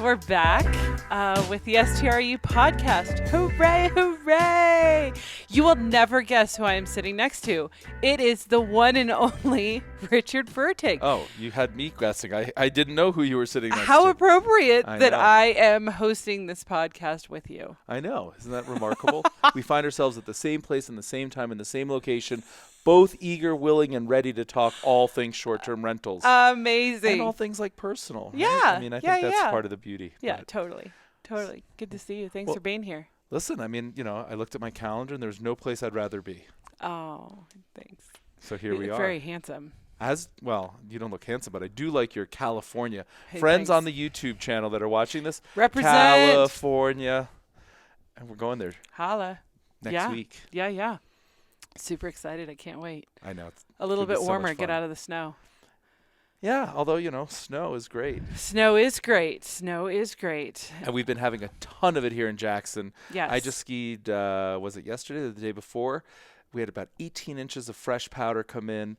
we're back with the STRU podcast. Hooray, hooray! You will never guess who I am sitting next to. It is the one and only Richard Furtig. Oh, you had me guessing. I didn't know who you were sitting next to. How appropriate that know. I am hosting this podcast with you. I know. Isn't that remarkable? We find ourselves at the same place in the same time in the same location, both eager, willing, and ready to talk all things short-term rentals. Amazing. And all things like personal. Right? Yeah. I mean, I think that's part of the beauty. Yeah, but totally. Good to see you. Thanks for being here. Listen, I mean, I looked at my calendar and there's no place I'd rather be. Oh, thanks. So here we are. Very handsome. You don't look handsome, but I do like your California. Hey, Friends thanks. on the YouTube channel that are watching this. Represent. California. And we're going there Holla. next week. Yeah. Super excited. I can't wait. I know. It's A little gonna bit be so warmer. much Get fun. out of the snow. Yeah, although, snow is great. Snow is great. And we've been having a ton of it here in Jackson. Yes. I just skied, was it yesterday or the day before? We had about 18 inches of fresh powder come in.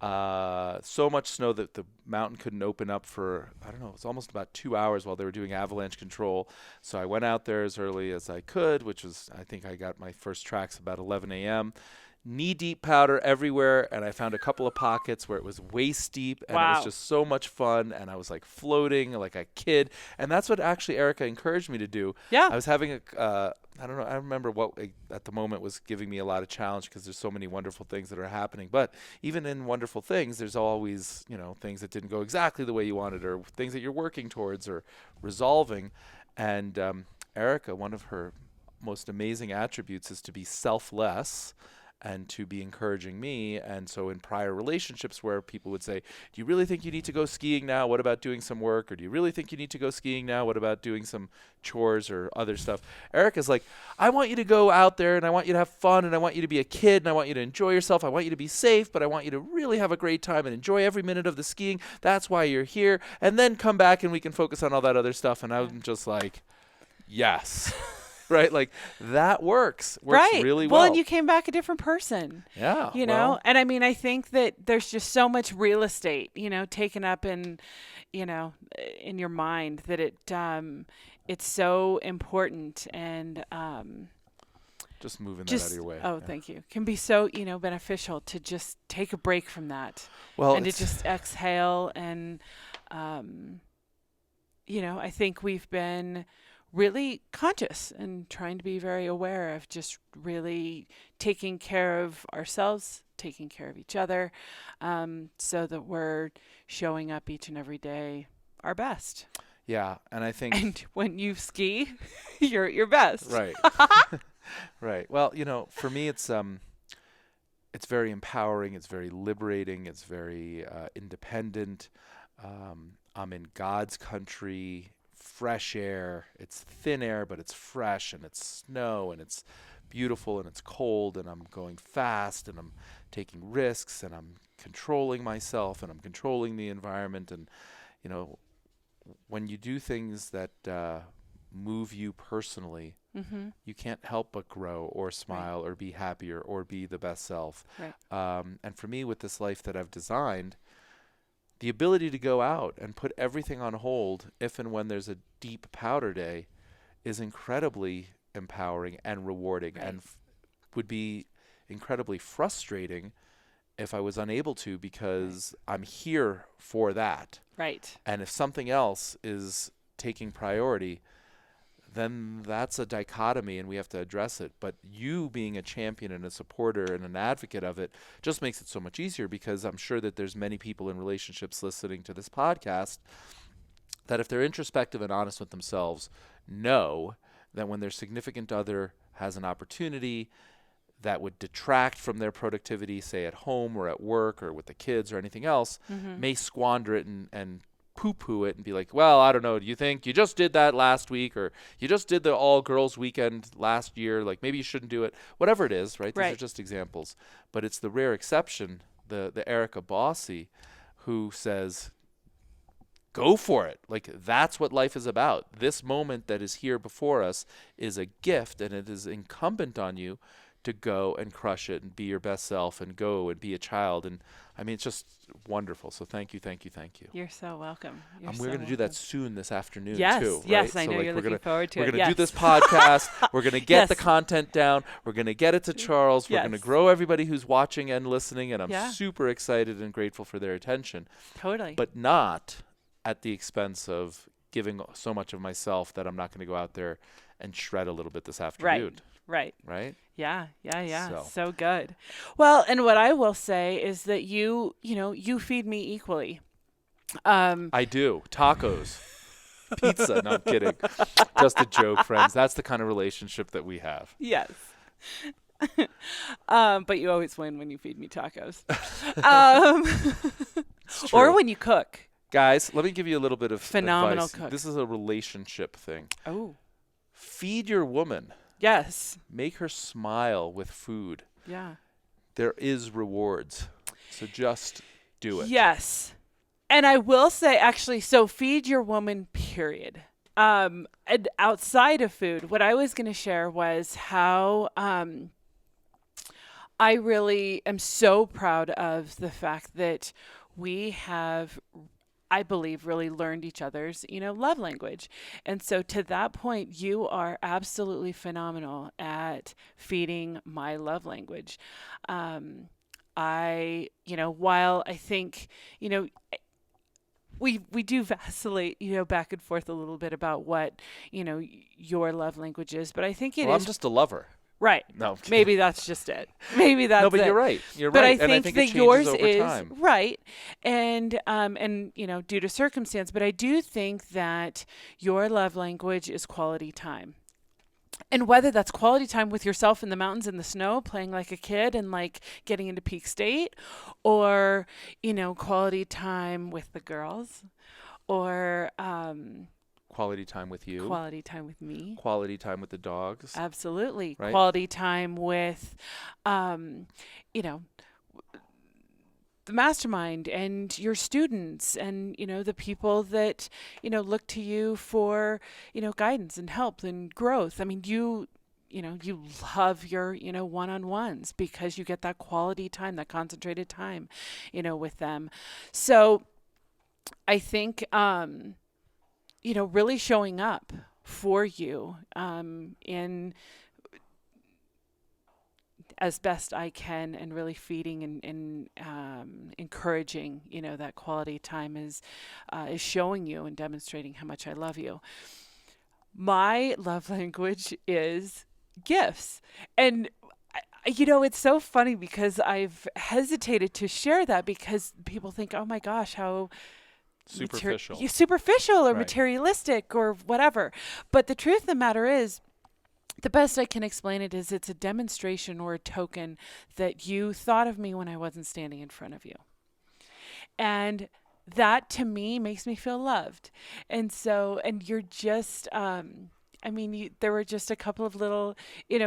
So much snow that the mountain couldn't open up for, it was almost about 2 hours while they were doing avalanche control. So I went out there as early as I could, which was, I think I got my first tracks about 11 a.m. Knee-deep powder everywhere, and I found a couple of pockets where it was waist-deep, and it was just so much fun, and I was, floating like a kid. And that's what actually Erica encouraged me to do. Yeah. I was having I remember what at the moment was giving me a lot of challenge because there's so many wonderful things that are happening. But even in wonderful things, there's always, things that didn't go exactly the way you wanted or things that you're working towards or resolving. And Erica, one of her most amazing attributes is to be selfless and to be encouraging me. And so in prior relationships where people would say, do you really think you need to go skiing now? What about doing some work? Or do you really think you need to go skiing now? What about doing some chores or other stuff? Erica's like, I want you to go out there and I want you to have fun and I want you to be a kid and I want you to enjoy yourself. I want you to be safe, but I want you to really have a great time and enjoy every minute of the skiing. That's why you're here. And then come back and we can focus on all that other stuff. And I'm just like, yes. Right, that works really well. Well, and you came back a different person. Yeah, you know, and I mean, I think that there's just so much real estate, taken up in your mind that it's so important and just moving that out of your way. Oh, thank you. Can be so beneficial to just take a break from that. Well, and to just exhale and I think we've been really conscious and trying to be very aware of just really taking care of ourselves, taking care of each other, so that we're showing up each and every day our best. Yeah, and I think... And when you ski, you're at your best. Right. Right. Well, for me, it's very empowering. It's very liberating. It's very independent. I'm in God's country. Fresh air. It's thin air, but it's fresh, and it's snow, and it's beautiful, and it's cold, and I'm going fast, and I'm taking risks, and I'm controlling myself, and I'm controlling the environment. And when you do things that move you personally, mm-hmm. you can't help but grow or smile or be happier or be the best self. Right. And for me, with this life that I've designed, the ability to go out and put everything on hold if and when there's a deep powder day is incredibly empowering and rewarding, and would be incredibly frustrating if I was unable to, because I'm here for that. Right. And if something else is taking priority, then that's a dichotomy and we have to address it. But you being a champion and a supporter and an advocate of it just makes it so much easier, because I'm sure that there's many people in relationships listening to this podcast that, if they're introspective and honest with themselves, know that when their significant other has an opportunity that would detract from their productivity, say at home or at work or with the kids or anything else, Mm-hmm. may squander it and poo-poo it and be like, well, I don't know, do you think you just did that last week, or you just did the all-girls weekend last year, maybe you shouldn't do it, whatever it is, right? These are just examples. But it's the rare exception, the Erica Bossy, who says, go for it. That's what life is about. This moment that is here before us is a gift, and it is incumbent on you to go and crush it and be your best self and go and be a child. And I mean, it's just wonderful. So thank you, thank you, thank you. You're so welcome. You're We're so going to do welcome. that soon this afternoon Yes, too, right? yes, I So know like you're we're looking gonna forward to we're it. gonna do Yes. this podcast. We're gonna get Yes. the content down. We're gonna get it to Charles. We're gonna Yes. grow everybody who's watching and listening, and I'm Yeah. super excited and grateful for their attention. Totally. But not at the expense of giving so much of myself that I'm not going to go out there and shred a little bit this afternoon. Right. Right? Yeah. So. So good. Well, and what I will say is that you feed me equally. I do. Tacos. Pizza. No, I'm kidding. Just a joke, friends. That's the kind of relationship that we have. Yes. But you always win when you feed me tacos. It's true. Or when you cook. Guys, let me give you a little bit of Phenomenal advice. cook. This is a relationship thing. Oh. Feed your woman. Yes. Make her smile with food. Yeah. There is rewards. So just do it. Yes. And I will say, actually, so feed your woman, period. And outside of food, what I was going to share was how I really am so proud of the fact that we have, I believe, really learned each other's, love language. And so to that point, you are absolutely phenomenal at feeding my love language. While I think, we do vacillate, back and forth a little bit about what, your love language is, but I think it Well, is I'm just a lover. right. No, I'm kidding. Maybe that's just it. Maybe that's No, but it. you're right. You're But right. I And think I think that it changes yours over is time. right, and due to circumstance. But I do think that your love language is quality time. And whether that's quality time with yourself in the mountains in the snow, playing like a kid and like getting into peak state, or, quality time with the girls, or Quality time with you. quality time with me. Quality time with the dogs. Absolutely. Right. Quality time with, the mastermind and your students and, the people that, look to you for, guidance and help and growth. I mean, you love your, one-on-ones because you get that quality time, that concentrated time, with them. So I think, really showing up for you, in as best I can, and really feeding and encouraging, that quality time is showing you and demonstrating how much I love you. My love language is gifts. And it's so funny because I've hesitated to share that because people think, oh my gosh, how Superficial. superficial or Right. materialistic or whatever. But the truth of the matter is, the best I can explain it is it's a demonstration or a token that you thought of me when I wasn't standing in front of you. And that to me makes me feel loved. And so, and you're just, there were just a couple of little,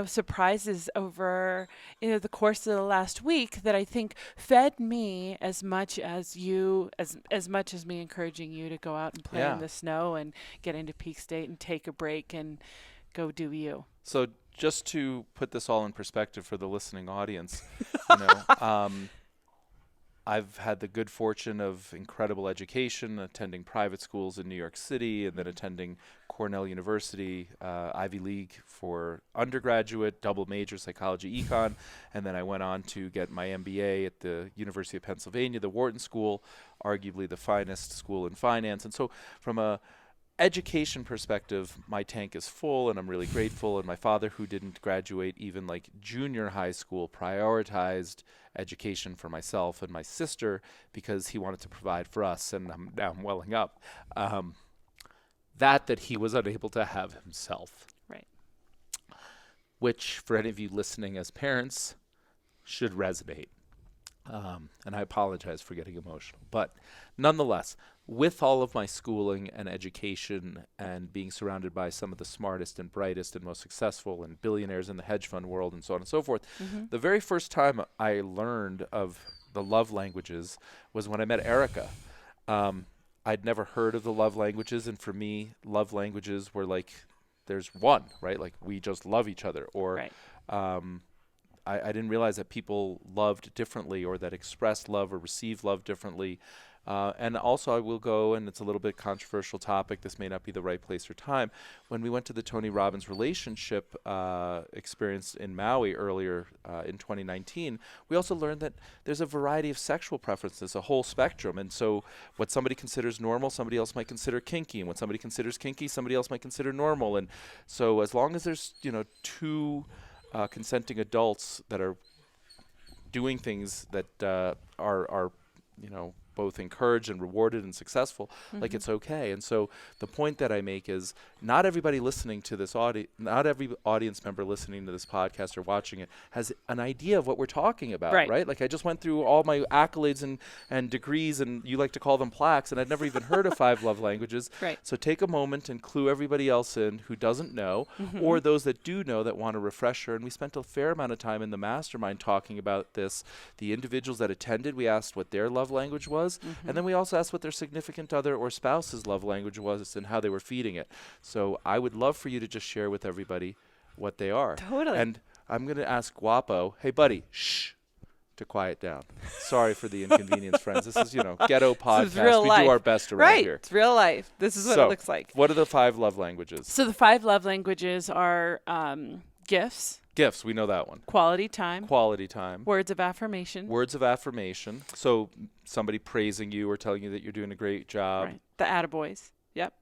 surprises over, the course of the last week that I think fed me as much as you, as much as me encouraging you to go out and play in the snow and get into peak state and take a break and go do you. So just to put this all in perspective for the listening audience, I've had the good fortune of incredible education, attending private schools in New York City, and then attending Cornell University, Ivy League for undergraduate, double major psychology econ, and then I went on to get my MBA at the University of Pennsylvania, the Wharton School, arguably the finest school in finance. And so from a education perspective, my tank is full, and I'm really grateful. And my father, who didn't graduate even like junior high school, prioritized education for myself and my sister because he wanted to provide for us. And now I'm welling up. That he was unable to have himself. Right. Which, for any of you listening as parents, should resonate. And I apologize for getting emotional. But nonetheless, with all of my schooling and education and being surrounded by some of the smartest and brightest and most successful and billionaires in the hedge fund world and so on and so forth, the very first time I learned of the love languages was when I met Erica. I'd never heard of the love languages, and for me, love languages were like, there's one, right? Like, we just love each other. Or Right. I didn't realize that people loved differently, or that expressed love or received love differently. And also, I will go, and it's a little bit controversial topic. This may not be the right place or time. When we went to the Tony Robbins relationship experience in Maui earlier in 2019, we also learned that there's a variety of sexual preferences, a whole spectrum. And so, what somebody considers normal, somebody else might consider kinky, and what somebody considers kinky, somebody else might consider normal. And so, as long as there's two consenting adults that are doing things that are both encouraged and rewarded and successful, like it's okay. And so the point that I make is not everybody listening to this not every audience member listening to this podcast or watching it has an idea of what we're talking about, right? Like I just went through all my accolades and degrees, and you like to call them plaques, and I'd never even heard of 5 love languages. Right. So take a moment and clue everybody else in who doesn't know, or those that do know that want a refresher. And we spent a fair amount of time in the mastermind talking about this. The individuals that attended, we asked what their love language was. And then we also asked what their significant other or spouse's love language was and how they were feeding it. So I would love for you to just share with everybody what they are. Totally. And I'm going to ask Guapo, hey, buddy, shh, to quiet down. Sorry for the inconvenience, friends. This is, ghetto podcast. We do our best around here. It's real life. This is what it looks like. What are the 5 love languages? So the 5 love languages are gifts. Gifts, we know that one. Quality time. Quality time. Words of affirmation. Words of affirmation. So somebody praising you or telling you that you're doing a great job. Right. The attaboys. Yep.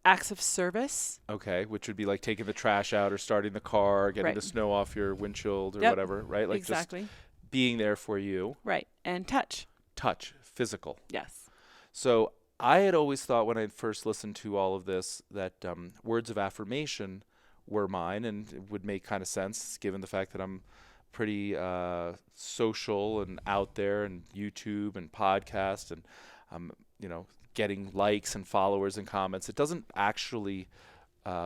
Acts of service. Okay, which would be like taking the trash out or starting the car, getting the snow off your windshield or whatever, right? Like exactly. Just being there for you. Right. And touch. Touch. Physical. Yes. So I had always thought when I first listened to all of this that words of affirmation were mine, and it would make kind of sense given the fact that I'm pretty social and out there, and YouTube and podcast, and getting likes and followers and comments. It doesn't actually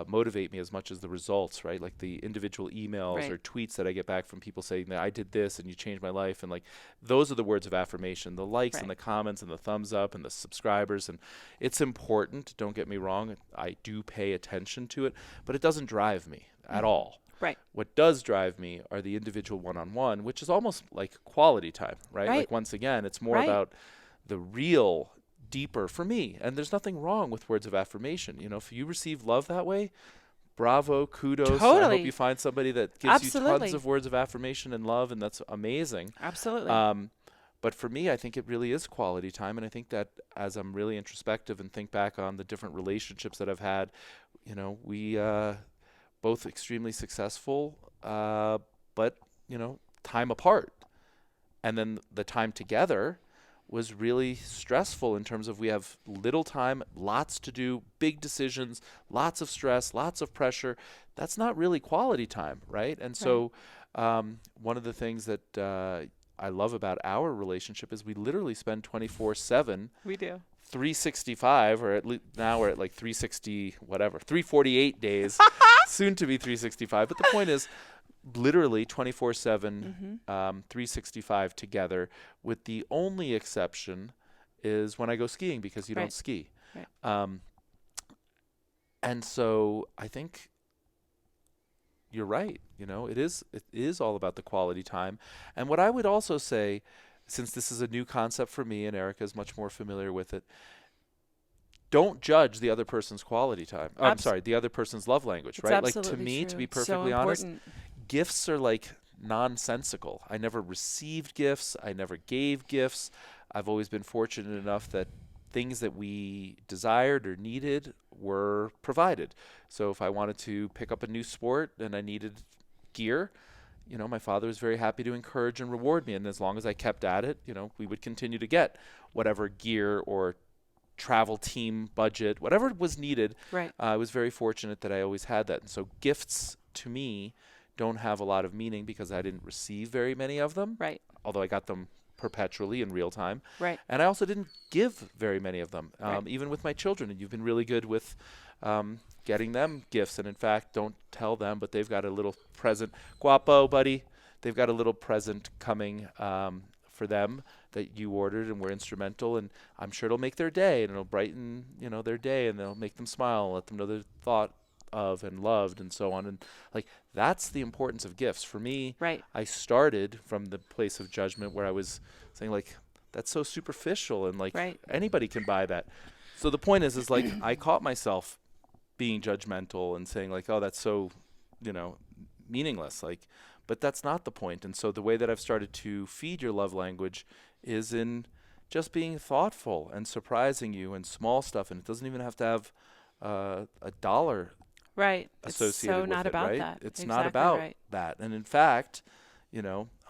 motivate me as much as the results, right? Like the individual emails or tweets that I get back from people saying that I did this and you changed my life, and like those are the words of affirmation. The likes and the comments and the thumbs up and the subscribers, and it's important, don't get me wrong. I do pay attention to it, but it doesn't drive me at all. Right. What does drive me are the individual one-on-one, which is almost like quality time, right? Like once again, it's more about the real deeper for me. And there's nothing wrong with words of affirmation. If you receive love that way, bravo, kudos. Totally. I hope you find somebody that gives you tons of words of affirmation and love, and that's amazing. Absolutely. But for me, I think it really is quality time. And I think that as I'm really introspective and think back on the different relationships that I've had, we both extremely successful, but, time apart. And then the time together was really stressful in terms of we have little time, lots to do, big decisions, lots of stress, lots of pressure. That's not really quality time, right? And so one of the things that I love about our relationship is we literally spend 24/7. We do. 365, or at least now we're at like 360, whatever, 348 days, soon to be 365. But the point is, literally 24/7, 365 together, with the only exception is when I go skiing, because you don't ski. Right. And so I think you're right. It is all about the quality time. And what I would also say, since this is a new concept for me and Erica is much more familiar with it, don't judge the other person's quality time. I'm sorry, the other person's love language, right? Like to me, to be perfectly honest, gifts are like nonsensical. I never received gifts. I never gave gifts. I've always been fortunate enough that things that we desired or needed were provided. So if I wanted to pick up a new sport and I needed gear, my father was very happy to encourage and reward me. And as long as I kept at it, we would continue to get whatever gear or travel team budget, whatever was needed. Right. I was very fortunate that I always had that. And so gifts to me don't have a lot of meaning because I didn't receive very many of them. Right. Although I got them perpetually in real time. Right. And I also didn't give very many of them, even with my children. And you've been really good with getting them gifts. And in fact, don't tell them, but they've got a little present. Guapo, buddy. They've got a little present coming for them that you ordered and were instrumental. And I'm sure it'll make their day, and it'll brighten, their day, and it'll make them smile and let them know they thought of and loved and so on. And like, that's the importance of gifts. For me, Right. I started from the place of judgment where I was saying like, that's so superficial and like Right. anybody can buy that. So the point is like I caught myself being judgmental and saying like, oh, that's so, meaningless. Like, but that's not the point. And so the way that I've started to feed your love language is in just being thoughtful and surprising you and small stuff. And it doesn't even have to have a dollar Right. It's associated so with not it, about right? that. It's not Exactly about right. that. And in fact,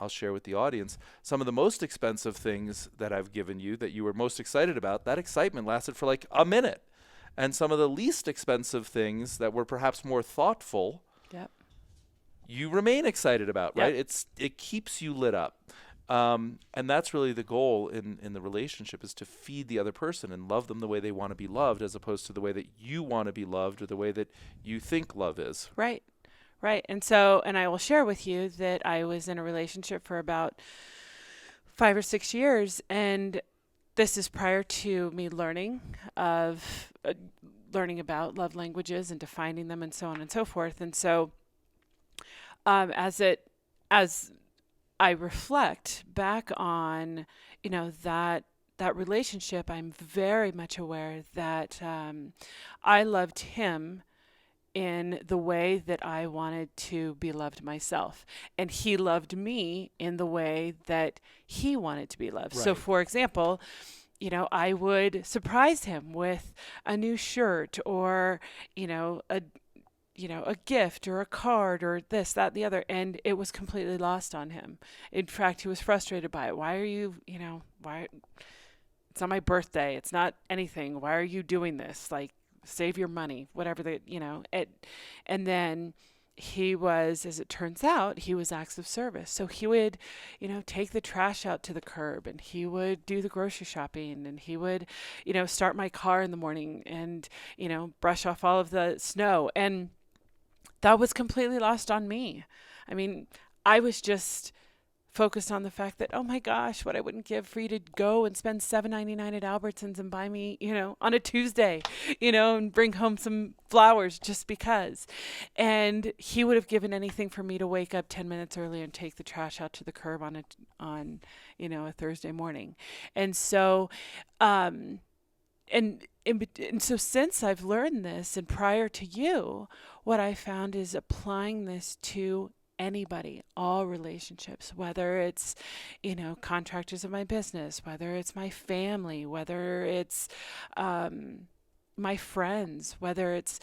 I'll share with the audience some of the most expensive things that I've given you that you were most excited about. That excitement lasted for like a minute. And some of the least expensive things that were perhaps more thoughtful, Yep. you remain excited about, right? Yep. It keeps you lit up. And that's really the goal in the relationship, is to feed the other person and love them the way they want to be loved, as opposed to the way that you want to be loved or the way that you think love is. Right. Right. And I will share with you that I was in a relationship for about 5 or 6 years, and this is prior to me learning about love languages and defining them and so on and so forth. And so, as I reflect back on, that relationship, I'm very much aware that I loved him in the way that I wanted to be loved myself. And he loved me in the way that he wanted to be loved. Right. So, for example, I would surprise him with a new shirt or, a gift or a card or this, that, the other. And it was completely lost on him. In fact, he was frustrated by it. Why are you, why? It's not my birthday. It's not anything. Why are you doing this? Like, save your money, whatever and then he was, as it turns out, he was acts of service. So he would, take the trash out to the curb, and he would do the grocery shopping, and he would, start my car in the morning and, brush off all of the snow. And that was completely lost on me. I mean, I was just focused on the fact that, oh my gosh, what I wouldn't give for you to go and spend $7.99 at Albertsons and buy me, on a Tuesday, and bring home some flowers just because. And he would have given anything for me to wake up 10 minutes early and take the trash out to the curb on a Thursday morning. And so, and so since I've learned this, and prior to you, what I found is applying this to anybody, all relationships, whether it's, contractors of my business, whether it's my family, whether it's my friends, whether it's,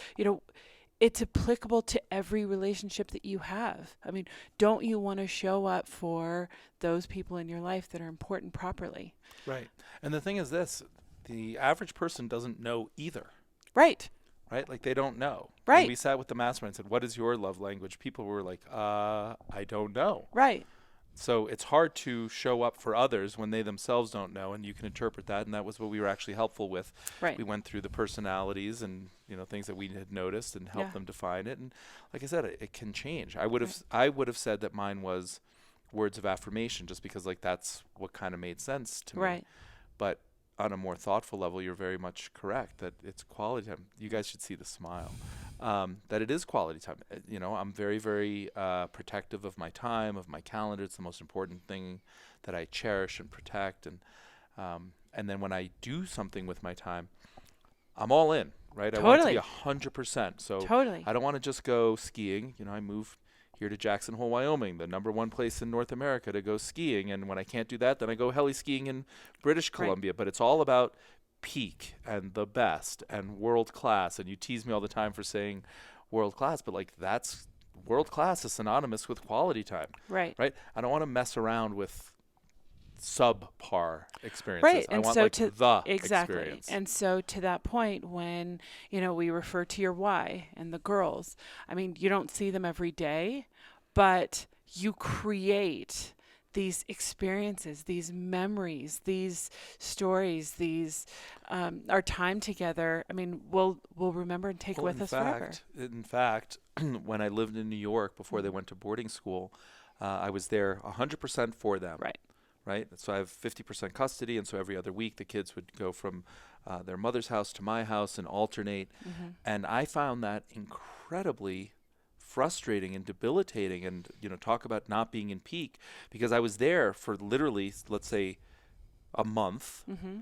it's applicable to every relationship that you have. I mean, don't you want to show up for those people in your life that are important properly? Right. And the thing is this, the average person doesn't know either. Right. Right? Like, they don't know. Right. When we sat with the mastermind and said, what is your love language? People were like, I don't know. Right. So it's hard to show up for others when they themselves don't know, and you can interpret that, and that was what we were actually helpful with. Right. We went through the personalities and, things that we had noticed and helped them define it. And like I said, it can change. I would have said that mine was words of affirmation, just because like that's what kind of made sense to me. Right. But on a more thoughtful level, you're very much correct that it's quality time. You guys should see the smile. That it is quality time. I'm very, very protective of my time, of my calendar. It's the most important thing that I cherish and protect. And then when I do something with my time, I'm all in, right? Totally. I want it to be 100%. So Totally. I don't want to just go skiing. I moved here to Jackson Hole, Wyoming, the #1 place in North America to go skiing. And when I can't do that, then I go heli skiing in British Columbia. Right. But it's all about peak and the best and world class. And you tease me all the time for saying world class, but like, that's world class is synonymous with quality time. Right. Right. I don't want to mess around with subpar experiences. Right. I And want so like to the exactly. experience. And so to that point, when, we refer to your why and the girls, I mean, you don't see them every day, but you create these experiences, these memories, these stories, these our time together. I mean, we'll remember and take with us forever. In fact, when I lived in New York before they went to boarding school, I was there 100% for them. Right. right? So I have 50% custody, and so every other week the kids would go from their mother's house to my house and alternate. Mm-hmm. And I found that incredibly frustrating and debilitating, and talk about not being in peak, because I was there for literally, let's say, a month Mm-hmm.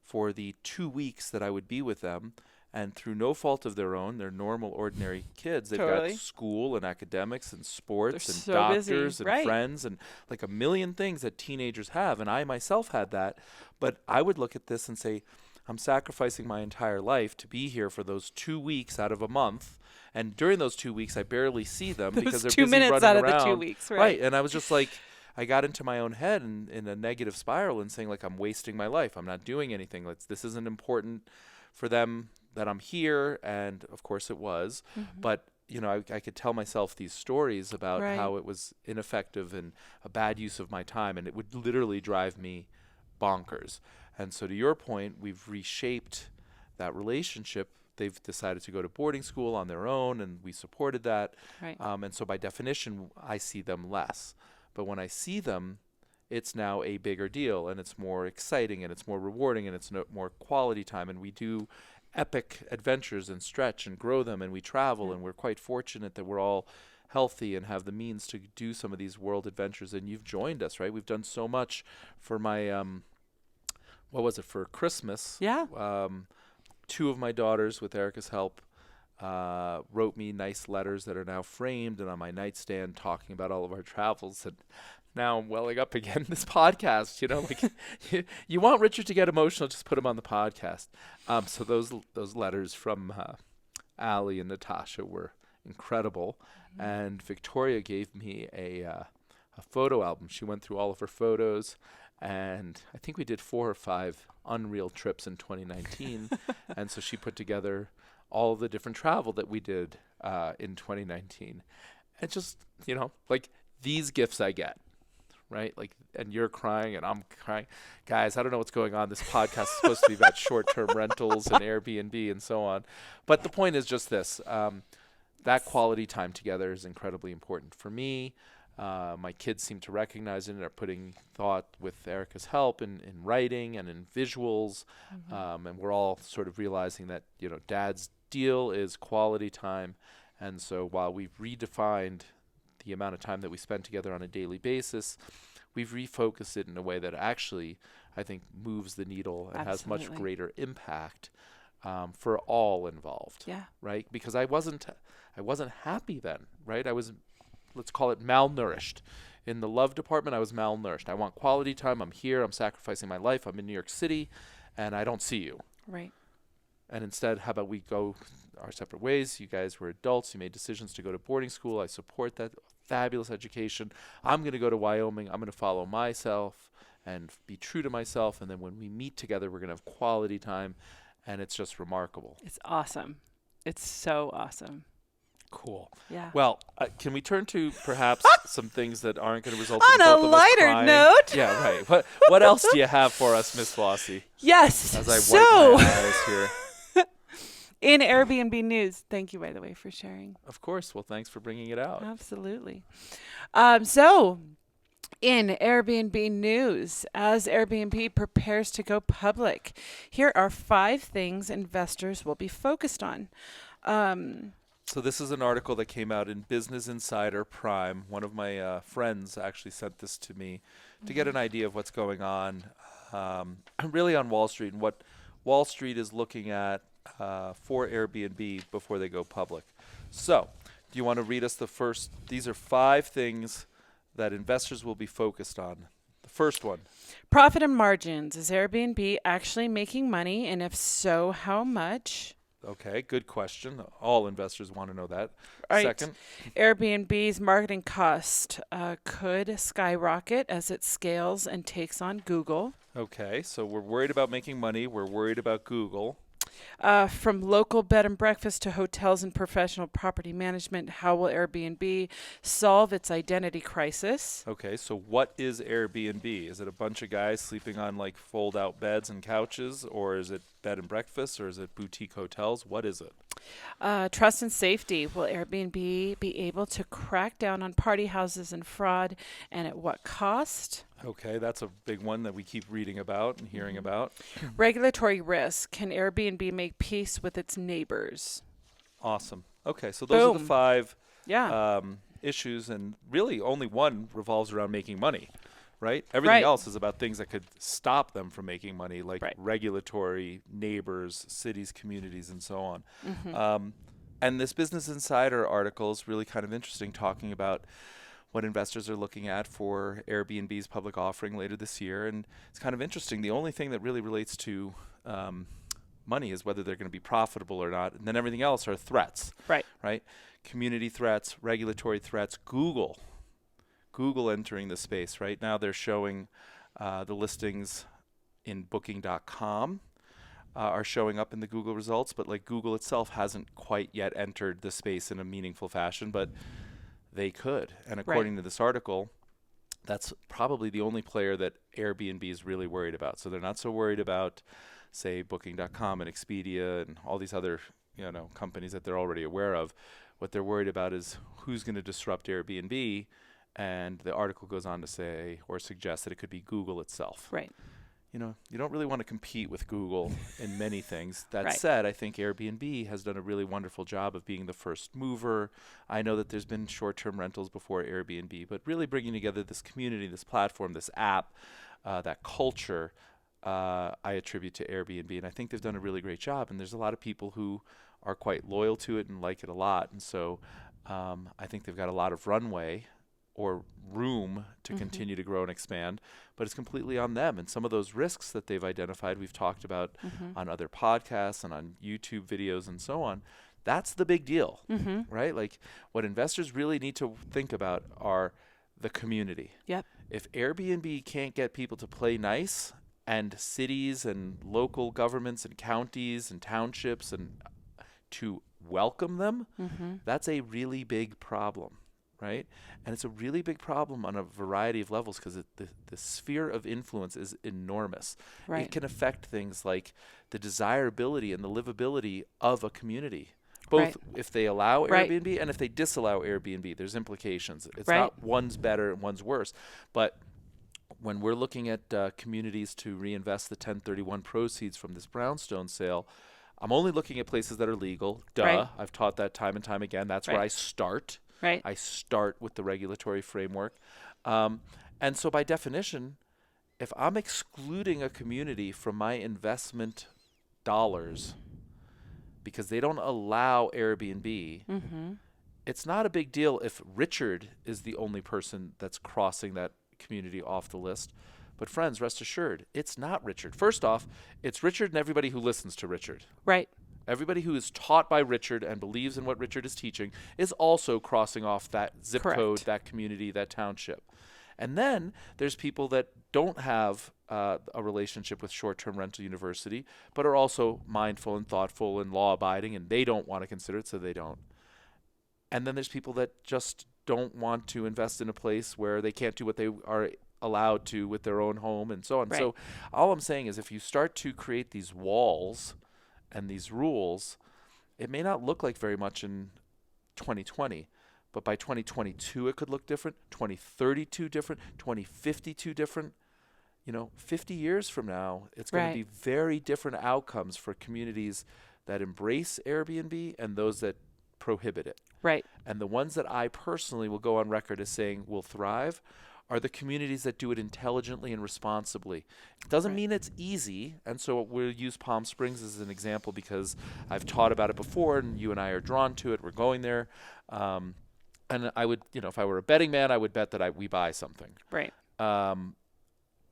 for the 2 weeks that I would be with them. And through no fault of their own, they're normal, ordinary kids. They've got Totally. school and academics and They're sports and so busy. doctors and Right. friends and like a million things that teenagers have. And I myself had that. But I would look at this and say, I'm sacrificing my entire life to be here for those 2 weeks out of a month. And during those 2 weeks, I barely see them because Those they're 2 busy minutes running out of around. the 2 weeks, right? Right. And I was just like, I got into my own head and in a negative spiral and saying, like, I'm wasting my life. I'm not doing anything. This isn't important for them that I'm here. And of course it was. Mm-hmm. But, I could tell myself these stories about Right. how it was ineffective and a bad use of my time. And it would literally drive me bonkers. And so to your point, we've reshaped that relationship. They've decided to go to boarding school on their own, and we supported that. Right. And so by definition, I see them less. But when I see them, it's now a bigger deal, and it's more exciting, and it's more rewarding, and it's more quality time. And we do epic adventures and stretch and grow them, and we travel, and we're quite fortunate that we're all healthy and have the means to do some of these world adventures. And you've joined us, right? We've done so much for my, what was it, for Christmas? Yeah. 2 of my daughters, with Erica's help, wrote me nice letters that are now framed and on my nightstand talking about all of our travels. And now I'm welling up again this podcast, like you want Richard to get emotional, just put him on the podcast. So those letters from Allie and Natasha were incredible. Mm-hmm. And Victoria gave me a photo album. She went through all of her photos, and I think we did 4 or 5 unreal trips in 2019. And so she put together all of the different travel that we did in 2019. And just, like, these gifts I get, right? Like, and you're crying and I'm crying. Guys, I don't know what's going on. This podcast is supposed to be about short-term rentals and Airbnb and so on. But the point is just this. That quality time together is incredibly important for me. My kids seem to recognize it and are putting thought, with Erica's help, in writing and in visuals. Mm-hmm. And we're all sort of realizing that, Dad's deal is quality time. And so while we've redefined the amount of time that we spend together on a daily basis, we've refocused it in a way that actually, I think, moves the needle and has much Absolutely. greater impact for all involved. Yeah. Right? Because I wasn't happy then, right? I was, let's call it, malnourished. In the love department, I was malnourished. I want quality time. I'm here. I'm sacrificing my life. I'm in New York City, and I don't see you. Right. And instead, how about we go our separate ways? You guys were adults. You made decisions to go to boarding school. I support that. Fabulous education. I'm going to go to Wyoming. I'm going to follow myself and be true to myself. And then when we meet together, we're going to have quality time. And it's just remarkable. It's awesome. It's so awesome. Cool. Yeah. Well, can we turn to perhaps some things that aren't going to result On in a both of us lighter crying? note. Yeah, right. What else do you have for us, Miss Flossie? Yes. As I So, wipe my eyes here. in Airbnb news, thank you, by the way, for sharing. Of course. Well, thanks for bringing it out. Absolutely. So, in Airbnb news, as Airbnb prepares to go public, here are 5 things investors will be focused on. So this is an article that came out in Business Insider Prime. One of my friends actually sent this to me to get an idea of what's going on really on Wall Street and what Wall Street is looking at for Airbnb before they go public. So do you want to read us the first? These are 5 things that investors will be focused on. The first one. Profit and margins. Is Airbnb actually making money? And if so, how much? Okay, good question. All investors want to know that. Right. Second. Airbnb's marketing cost could skyrocket as it scales and takes on Google. Okay, so we're worried about making money. We're worried about Google. From local bed and breakfast to hotels and professional property management, how will Airbnb solve its identity crisis? Okay, so what is Airbnb? Is it a bunch of guys sleeping on like fold-out beds and couches, or is it bed and breakfast, or is it boutique hotels? What is it? Trust and safety. Will Airbnb be able to crack down on party houses and fraud, and at what cost? Okay, that's a big one that we keep reading about and hearing hmm about. Regulatory risk. Can Airbnb make peace with its neighbors? Awesome. Okay, so those are the Boom. five Yeah. issues, and really only one revolves around making money, right? Everything Right. else is about things that could stop them from making money, like Right. regulatory, neighbors, cities, communities, and so on. hmm And this Business Insider article is really kind of interesting, talking about what investors are looking at for Airbnb's public offering later this year. And it's kind of interesting. The only thing that really relates to money is whether they're going to be profitable or not. And then everything else are threats, Right. right? Community threats, regulatory threats. Google entering the space. Right now they're showing the listings in booking.com are showing up in the Google results, but like Google itself hasn't quite yet entered the space in a meaningful fashion, but they could. And Right. according to this article, that's probably the only player that Airbnb is really worried about. So they're not so worried about, say, booking.com and Expedia and all these other, companies that they're already aware of. What they're worried about is who's going to disrupt Airbnb. And the article goes on to say or suggest that it could be Google itself. Right. You don't really want to compete with Google in many things. That Right. said, I think Airbnb has done a really wonderful job of being the first mover. I know that there's been short-term rentals before Airbnb, but really bringing together this community, this platform, this app, that culture, I attribute to Airbnb. And I think they've done a really great job. And there's a lot of people who are quite loyal to it and like it a lot. And so I think they've got a lot of runway or room to continue to grow and expand, but it's completely on them. And some of those risks that they've identified, we've talked about on other podcasts and on YouTube videos and so on. That's the big deal, right? Like what investors really need to think about are the community. Yep. If Airbnb can't get people to play nice, and cities and local governments and counties and townships and to welcome them, that's a really big problem. Right? And it's a really big problem on a variety of levels because the sphere of influence is enormous. Right. It can affect things like the desirability and the livability of a community, both Right. if they allow Right. Airbnb and if they disallow Airbnb. There's implications. It's Right. not one's better and one's worse. But when we're looking at communities to reinvest the 1031 proceeds from this brownstone sale, I'm only looking at places that are legal. Duh. Right. I've taught that time and time again. That's where Right. I start. Right. I start with the regulatory framework. And so by definition, if I'm excluding a community from my investment dollars because they don't allow Airbnb, it's not a big deal if Richard is the only person that's crossing that community off the list. But friends, rest assured, it's not Richard. First off, it's Richard and everybody who listens to Richard. Right. Everybody who is taught by Richard and believes in what Richard is teaching is also crossing off that zip Correct. code, that community, that township. And then there's people that don't have a relationship with short-term rental university, but are also mindful and thoughtful and law-abiding, and they don't want to consider it, so they don't. And then there's people that just don't want to invest in a place where they can't do what they are allowed to with their own home and so on. Right. So all I'm saying is if you start to create these walls and these rules, it may not look like very much in 2020, but by 2022 it could look different, 2032 different, 2052 different. 50 years from now, it's going Right. to be very different outcomes for communities that embrace Airbnb and those that prohibit it. Right. And the ones that I personally will go on record as saying will thrive are the communities that do it intelligently and responsibly. It doesn't Right. mean it's easy, and so we'll use Palm Springs as an example because I've taught about it before, and you and I are drawn to it. We're going there, and I would, if I were a betting man, I would bet that we buy something. Right.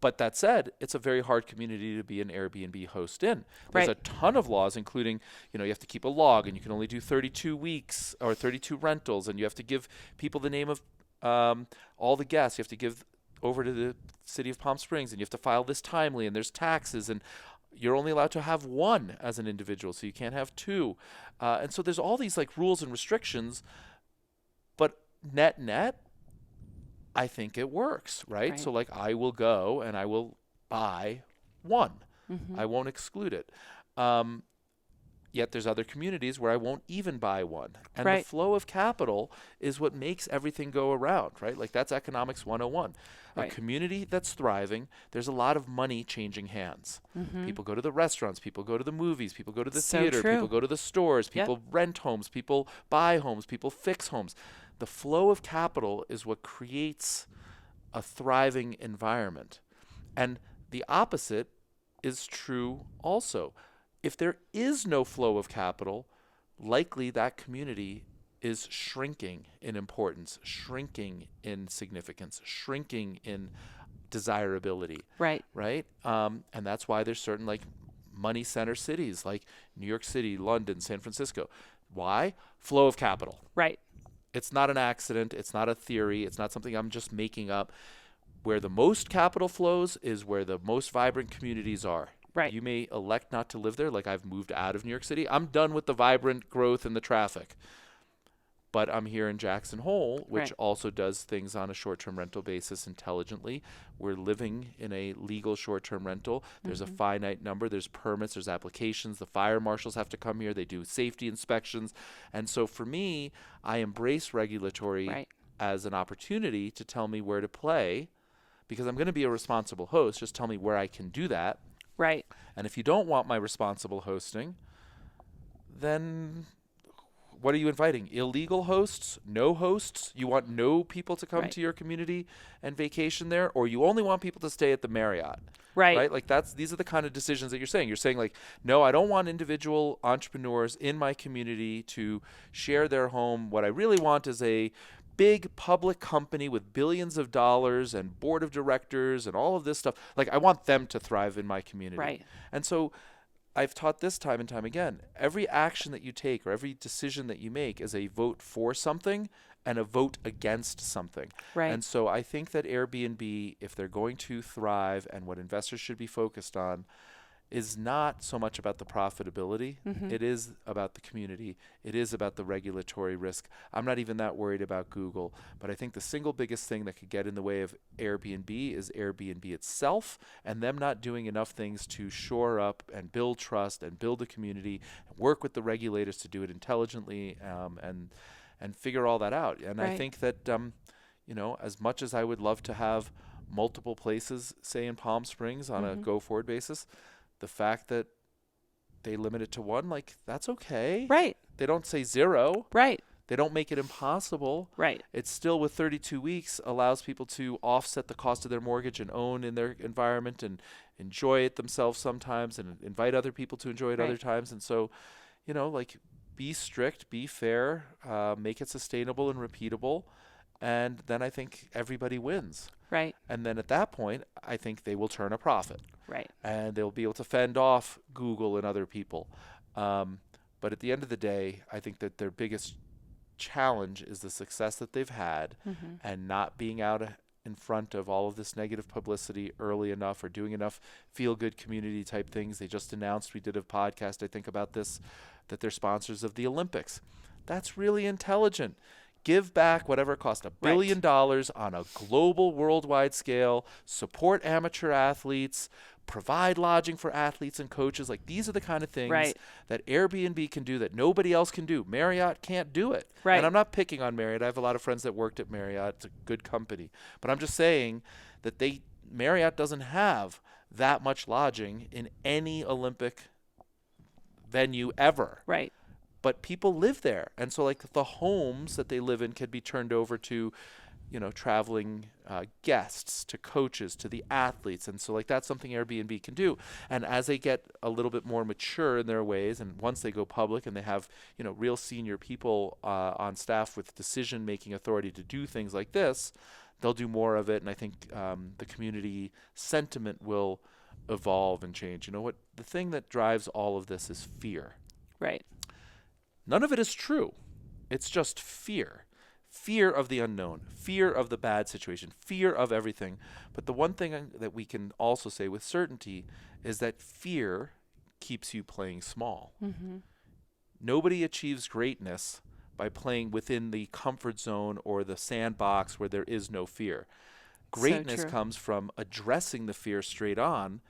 But that said, it's a very hard community to be an Airbnb host in. There's Right. a ton of laws, including, you have to keep a log, and you can only do 32 weeks or 32 rentals, and you have to give people the name of all the guests. You have to give over to the city of Palm Springs, and you have to file this timely, and there's taxes, and you're only allowed to have one as an individual, so you can't have two. And so there's all these like rules and restrictions, but net, I think it works, right? Right. So like I will go and I will buy one. I won't exclude it. Yet there's other communities where I won't even buy one. And the Right. flow of capital is what makes everything go around, right? Like that's economics 101. A Right. community that's thriving, there's a lot of money changing hands. Mm-hmm. People go to the restaurants, people go to the movies, people go to the So theater, people true. go to the stores, Yep. people rent homes, people buy homes, people fix homes. The flow of capital is what creates a thriving environment. And the opposite is true also. If there is no flow of capital, likely that community is shrinking in importance, shrinking in significance, shrinking in desirability, Right. right? And that's why there's certain like money center cities like New York City, London, San Francisco. Why? Flow of capital. Right. It's not an accident. It's not a theory. It's not something I'm just making up. Where the most capital flows is where the most vibrant communities are. Right. You may elect not to live there, like I've moved out of New York City. I'm done with the vibrant growth and the traffic. But I'm here in Jackson Hole, which Right. also does things on a short-term rental basis intelligently. We're living in a legal short-term rental. There's a Mm-hmm. finite number. There's permits. There's applications. The fire marshals have to come here. They do safety inspections. And so for me, I embrace regulatory Right. as an opportunity to tell me where to play because I'm going to be a responsible host. Just tell me where I can do that. Right. And if you don't want my responsible hosting, then what are you inviting? Illegal hosts? No hosts? You want no people to come Right. to your community and vacation there? Or you only want people to stay at the Marriott? Right. Right? Like these are the kind of decisions that you're saying. You're saying like, no, I don't want individual entrepreneurs in my community to share their home. What I really want is a big public company with billions of dollars and board of directors and all of this stuff. Like I want them to thrive in my community. Right. And so I've taught this time and time again. Every action that you take or every decision that you make is a vote for something and a vote against something. Right. And so I think that Airbnb, if they're going to thrive and what investors should be focused on, is not so much about the profitability. Mm-hmm. It is about the community. It is about the regulatory risk. I'm not even that worried about Google, but I think the single biggest thing that could get in the way of Airbnb is Airbnb itself and them not doing enough things to shore up and build trust and build a community and work with the regulators to do it intelligently and figure all that out. And I Right. think that as much as I would love to have multiple places, say in Palm Springs on a Mm-hmm. go forward basis, the fact that they limit it to one, like that's okay. Right. They don't say zero. Right. They don't make it impossible. Right. It's still with 32 weeks allows people to offset the cost of their mortgage and own in their environment and enjoy it themselves sometimes and invite other people to enjoy it other Right. times. And so, like be strict, be fair, make it sustainable and repeatable. And then I think everybody wins. Right. And then at that point, I think they will turn a profit Right. and they'll be able to fend off Google and other people. But at the end of the day, I think that their biggest challenge is the success that they've had Mm-hmm. and not being out in front of all of this negative publicity early enough or doing enough feel-good community type things. They just announced, we did a podcast, I think, about this, that they're sponsors of the Olympics. That's really intelligent. Give back whatever it costs, $1 billion on a global, worldwide scale, support amateur athletes, provide lodging for athletes and coaches. Like these are the kind of things Right. that Airbnb can do that nobody else can do. Marriott can't do it. Right. And I'm not picking on Marriott. I have a lot of friends that worked at Marriott. It's a good company. But I'm just saying that Marriott doesn't have that much lodging in any Olympic venue ever. Right. But people live there. And so like the homes that they live in can be turned over to, traveling guests, to coaches, to the athletes. And so like that's something Airbnb can do. And as they get a little bit more mature in their ways, and once they go public and they have, real senior people on staff with decision-making authority to do things like this, they'll do more of it. And I think the community sentiment will evolve and change. You know what? The thing that drives all of this is fear. Right. None of it is true. It's just fear. Fear of the unknown, fear of the bad situation, fear of everything. But the one thing that we can also say with certainty is that fear keeps you playing small. Mm-hmm. Nobody achieves greatness by playing within the comfort zone or the sandbox where there is no fear. Greatness true. comes from addressing the fear straight on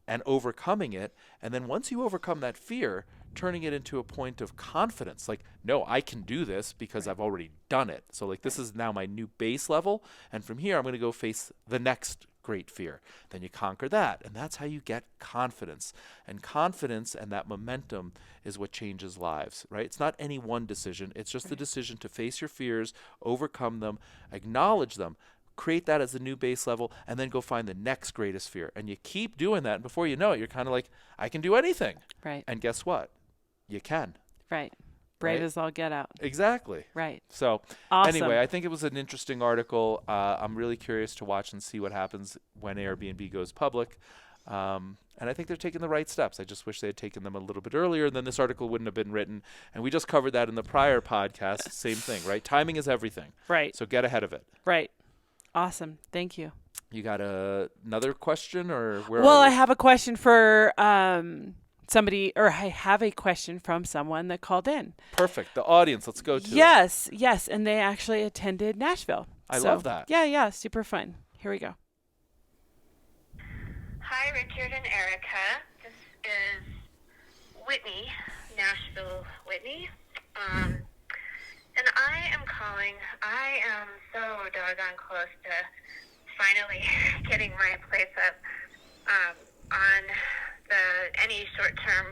and overcoming it. And then once you overcome that fear, turning it into a point of confidence. Like, no, I can do this because I've already done it. So like, this is now my new base level. And from here, I'm going to go face the next great fear. Then you conquer that. And that's how you get confidence. And confidence and that momentum is what changes lives, right? It's not any one decision. It's just the decision to face your fears, overcome them, acknowledge them, create that as the new base level, and then go find the next greatest fear. And you keep doing that. And before you know it, you're kind of like, I can do anything. Right. And guess what? You can. Right. Brave Right? as all get out. Exactly. Right. So Awesome. anyway, I think it was an interesting article. I'm really curious to watch and see what happens when Airbnb goes public. And I think they're taking the right steps. I just wish they had taken them a little bit earlier, then this article wouldn't have been written. And we just covered that in the prior podcast. Same thing, right? Timing is everything. Right. So get ahead of it. Right. Awesome. Thank you. You got another question, or where? Well, are we? I have a question for somebody, or I have a question from someone that called in. Perfect. The audience. Let's go to it. Yes. And they actually attended Nashville. I love that. Yeah. Super fun. Here we go. Hi, Richard and Erica. This is Whitney, Nashville Whitney. And I am calling. I am so doggone close to finally getting my place up on any short-term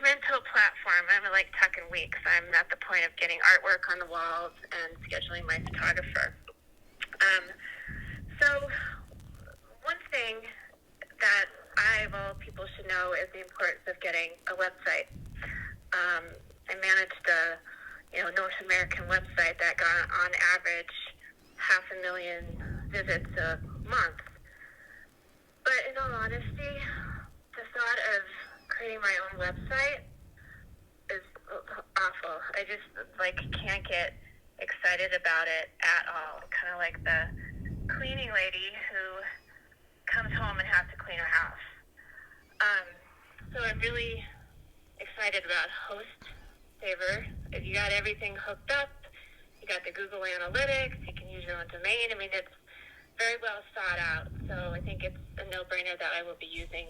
rental platform. I'm like talking weeks. I'm at the point of getting artwork on the walls and scheduling my photographer. So one thing that people should know is the importance of getting a website. I managed a North American website that got on average 500,000 visits a month. But in all honesty, the thought of creating my own website is awful. I just can't get excited about it at all. Kind of like the cleaning lady who comes home and has to clean her house. So I'm really excited about HostSaver. If you got everything hooked up, you got the Google Analytics, you can use your own domain. I mean, it's very well thought out. So I think it's a no-brainer that I will be using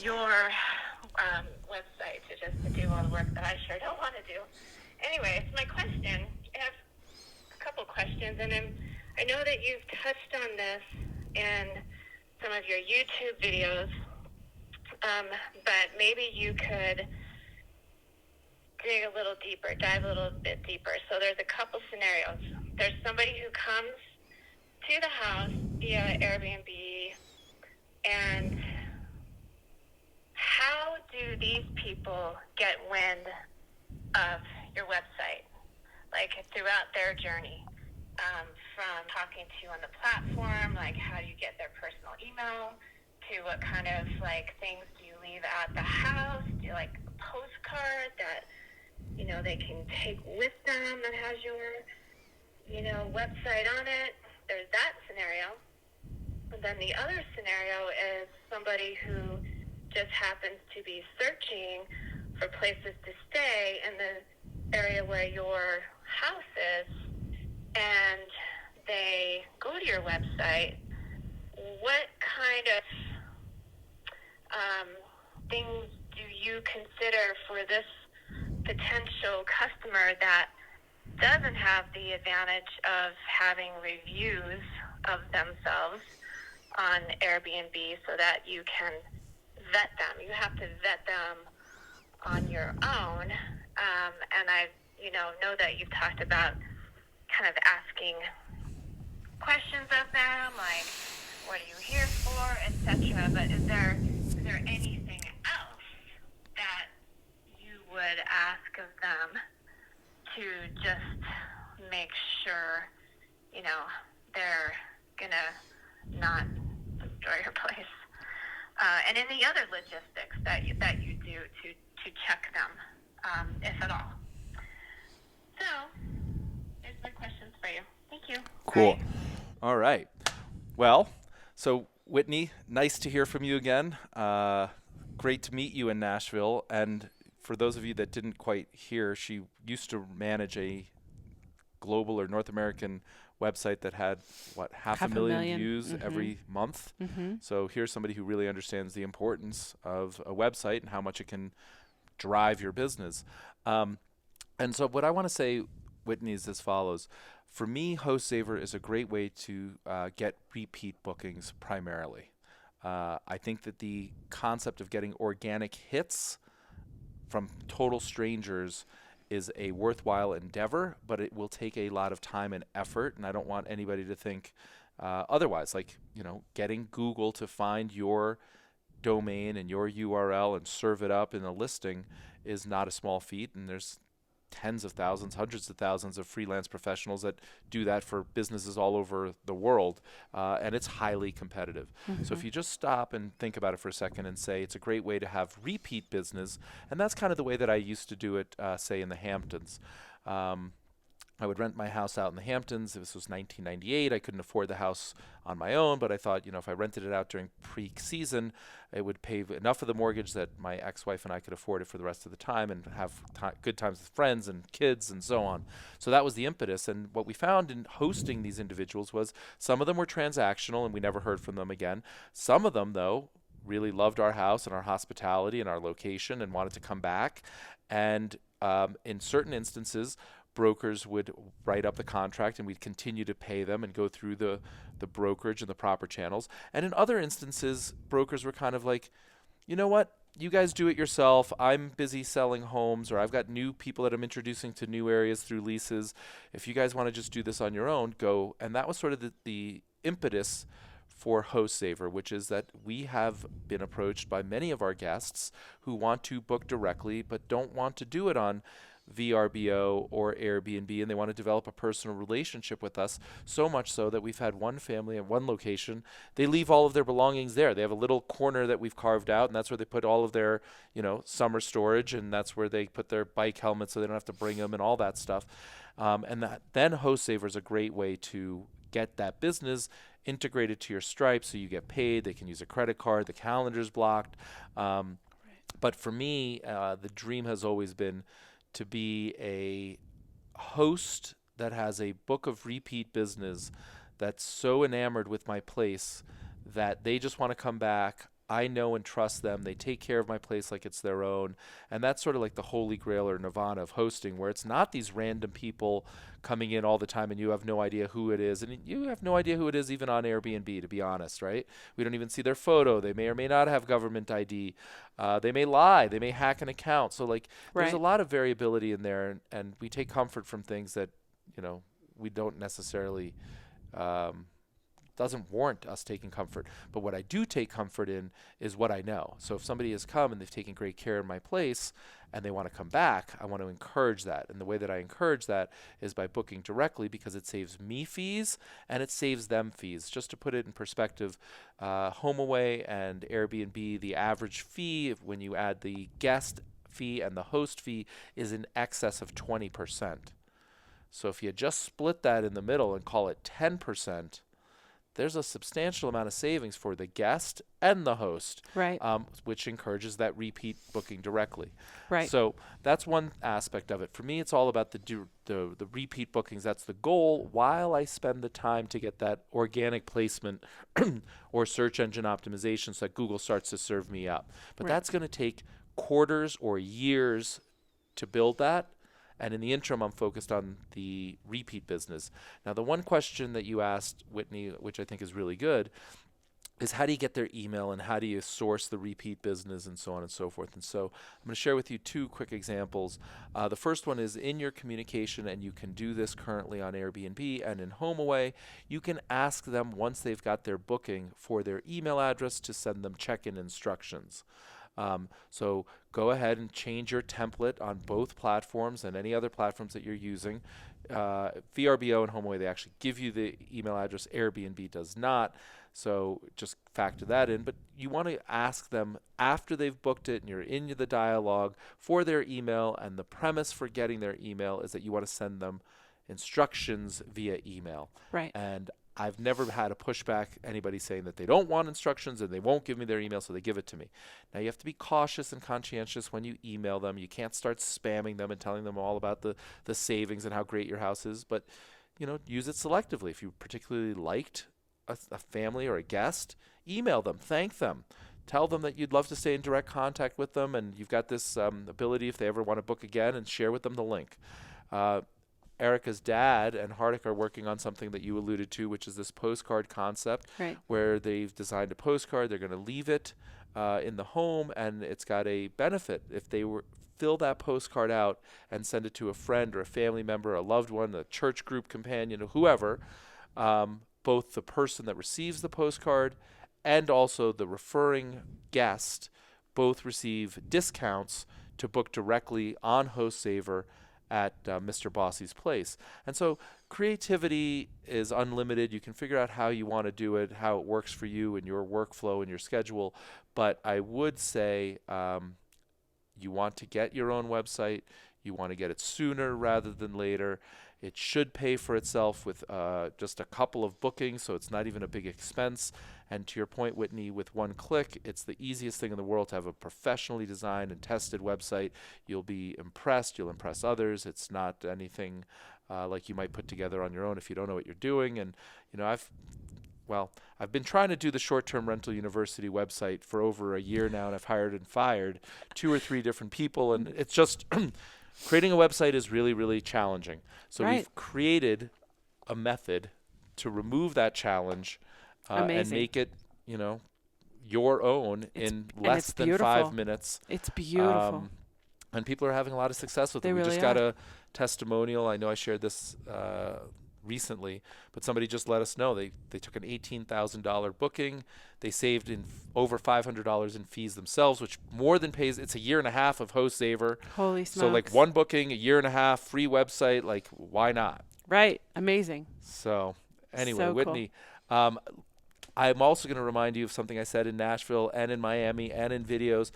your website to do all the work that I sure don't want to do. Anyway, it's my question. I have a couple questions, and I know that you've touched on this in some of your YouTube videos, but maybe you could dig a little deeper, dive a little bit deeper. So there's a couple scenarios. There's somebody who comes to the house via Airbnb, and how do these people get wind of your website, like throughout their journey? From talking to you on the platform, like how do you get their personal email, to what kind of things do you leave at the house? Do you like a postcard that they can take with them that has your website on it? There's that scenario. And then the other scenario is somebody who just happens to be searching for places to stay in the area where your house is, and they go to your website. What kind of things do you consider for this potential customer that doesn't have the advantage of having reviews of themselves on Airbnb so that you can vet them? You have to vet them on your own. And I know that you've talked about kind of asking questions of them, like, what are you here for, etc. But is there anything else that you would ask of them to just make sure, they're gonna not destroy your place? And any other logistics that you do to check them, if at all. So, there's my questions for you. Thank you. Cool. Bye. All right. Well, so Whitney, nice to hear from you again. Great to meet you in Nashville. And for those of you that didn't quite hear, she used to manage a global or North American website that had half a Half a million million. views every month. Mm-hmm. So here's somebody who really understands the importance of a website and how much it can drive your business. And so what I want to say, Whitney, is as follows. For me, HostSaver is a great way to get repeat bookings primarily. I think that the concept of getting organic hits from total strangers is a worthwhile endeavor, but it will take a lot of time and effort, and I don't want anybody to think otherwise. Like, getting Google to find your domain and your URL and serve it up in a listing is not a small feat, and there's tens of thousands, hundreds of thousands of freelance professionals that do that for businesses all over the world, and it's highly competitive. Mm-hmm. So if you just stop and think about it for a second and say it's a great way to have repeat business, and that's kind of the way that I used to do it, say in the Hamptons. I would rent my house out in the Hamptons. This was 1998. I couldn't afford the house on my own, but I thought, if I rented it out during peak season, it would pay enough of the mortgage that my ex-wife and I could afford it for the rest of the time and have good times with friends and kids and so on. So that was the impetus. And what we found in hosting these individuals was some of them were transactional and we never heard from them again. Some of them, though, really loved our house and our hospitality and our location and wanted to come back. And in certain instances, brokers would write up the contract and we'd continue to pay them and go through the brokerage and the proper channels. And in other instances, brokers were kind of like, you know what? You guys do it yourself. I'm busy selling homes, or I've got new people that I'm introducing to new areas through leases. If you guys want to just do this on your own, go. And that was sort of the impetus for HostSaver, which is that we have been approached by many of our guests who want to book directly but don't want to do it on VRBO or Airbnb, and they want to develop a personal relationship with us, so much so that we've had one family at one location. They leave all of their belongings there. They have a little corner that we've carved out, and that's where they put all of their, summer storage, and that's where they put their bike helmets so they don't have to bring them and all that stuff. And then HostSaver is a great way to get that business integrated to your Stripe so you get paid. They can use a credit card. The calendar's blocked. But for me, the dream has always been to be a host that has a book of repeat business that's so enamored with my place that they just want to come back. I know and trust them. They take care of my place like it's their own. And that's sort of like the holy grail or nirvana of hosting, where it's not these random people coming in all the time and you have no idea who it is. And you have no idea who it is even on Airbnb, to be honest, right? We don't even see their photo. They may or may not have government ID. They may lie. They may hack an account. So there's a lot of variability in there, and we take comfort from things that, we don't necessarily doesn't warrant us taking comfort. But what I do take comfort in is what I know. So if somebody has come and they've taken great care of my place and they want to come back, I want to encourage that. And the way that I encourage that is by booking directly, because it saves me fees and it saves them fees. Just to put it in perspective, HomeAway and Airbnb, the average fee, when you add the guest fee and the host fee, is in excess of 20%. So if you just split that in the middle and call it 10%, there's a substantial amount of savings for the guest and the host, right? Which encourages that repeat booking directly. Right. So that's one aspect of it. For me, it's all about the repeat bookings. That's the goal, while I spend the time to get that organic placement or search engine optimization so that Google starts to serve me up. But that's going to take quarters or years to build that. And in the interim, I'm focused on the repeat business. Now, the one question that you asked, Whitney, which I think is really good, is how do you get their email and how do you source the repeat business and so on and so forth. And so I'm going to share with you two quick examples. The first one is in your communication, and you can do this currently on Airbnb and in HomeAway. You can ask them, once they've got their booking, for their email address to send them check-in instructions. So go ahead and change your template on both platforms and any other platforms that you're using. VRBO and HomeAway, they actually give you the email address. Airbnb does not. So just factor that in. But you want to ask them after they've booked it and you're in the dialogue for their email. And the premise for getting their email is that you want to send them instructions via email. Right. And I've never had a pushback, anybody saying that they don't want instructions and they won't give me their email, so they give it to me. Now, you have to be cautious and conscientious when you email them. You can't start spamming them and telling them all about the savings and how great your house is. But, use it selectively. If you particularly liked a family or a guest, email them, thank them. Tell them that you'd love to stay in direct contact with them, and you've got this ability if they ever want to book again, and share with them the link. Erica's dad and Hardik are working on something that you alluded to, which is this postcard concept, Right. where they've designed a postcard. They're going to leave it in the home, and it's got a benefit. If they fill that postcard out and send it to a friend or a family member, a loved one, a church group companion, or whoever, both the person that receives the postcard and also the referring guest both receive discounts to book directly on HostSaver at Mr. Bossy's place. And so creativity is unlimited. You can figure out how you want to do it, how it works for you and your workflow and your schedule. But I would say you want to get your own website. You want to get it sooner rather than later. It should pay for itself with just a couple of bookings, so it's not even a big expense. And to your point, Whitney, with one click, it's the easiest thing in the world to have a professionally designed and tested website. You'll be impressed. You'll impress others. It's not anything like you might put together on your own if you don't know what you're doing. And, I've been trying to do the Short-Term Rental University website for over a year now, and I've hired and fired 2 or 3 different people, and it's just creating a website is really, really challenging. So Right. we've created a method to remove that challenge and Amazing. make it, your own in less it's than beautiful. 5 minutes. It's beautiful. And people are having a lot of success with it. They We really just got are. a testimonial. I know I shared this recently, but somebody just let us know they took an $18,000 booking. They saved over $500 in fees themselves, which more than pays. It's a year and a half of HostSaver. Holy smokes. So like one booking, a year and a half, free website. Like, why not? Right. Amazing. So anyway, So cool. Whitney, I'm also going to remind you of something I said in Nashville and in Miami and in videos.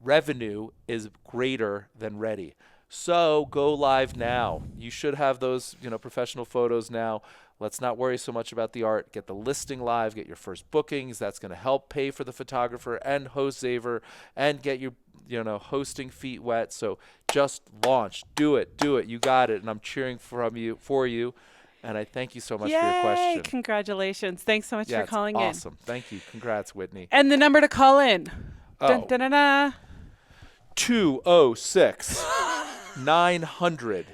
Revenue is greater than ready. So go live now. You should have those, professional photos now. Let's not worry so much about the art. Get the listing live. Get your first bookings. That's going to help pay for the photographer and HostSaver and get your, hosting feet wet. So just launch. Do it. You got it. And I'm cheering for you. And I thank you so much for your question. Congratulations. Thanks so much Yeah, for it's calling in. awesome. Thank you. Congrats, Whitney. And the number to call in. Dun, Oh. dun, dun, dun. 206 900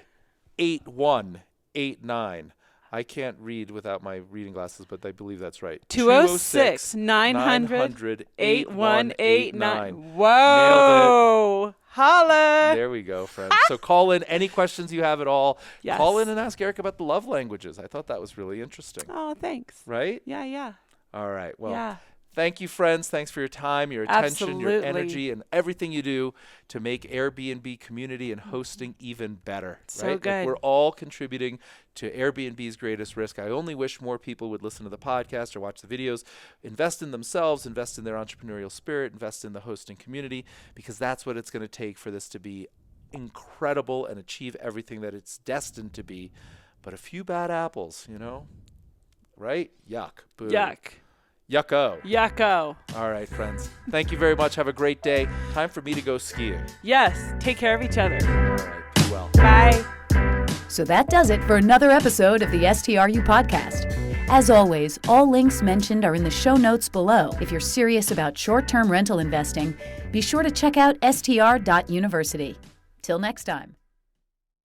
8189. I can't read without my reading glasses, but I believe that's right. 206 900 8189. Nailed Whoa. Holla. There we go, friends. So call in any questions you have at all. Yes. Call in and ask Eric about the love languages. I thought that was really interesting. Oh, thanks. Right? Yeah. All right. Well, Yeah. thank you, friends. Thanks for your time, your attention, your Absolutely. energy, and everything you do to make Airbnb community and hosting even better. So right? Like, good. we're all contributing to Airbnb's greatest risk. I only wish more people would listen to the podcast or watch the videos, invest in themselves, invest in their entrepreneurial spirit, invest in the hosting community, because that's what it's going to take for this to be incredible and achieve everything that it's destined to be. But a few bad apples, right? Yuck. Boo. Yuck. Yucko. Yucko. All right, friends. Thank you very much. Have a great day. Time for me to go skiing. Yes. Take care of each other. All right. Be well. Bye. So that does it for another episode of the STRU podcast. As always, all links mentioned are in the show notes below. If you're serious about short-term rental investing, be sure to check out str.university. Till next time.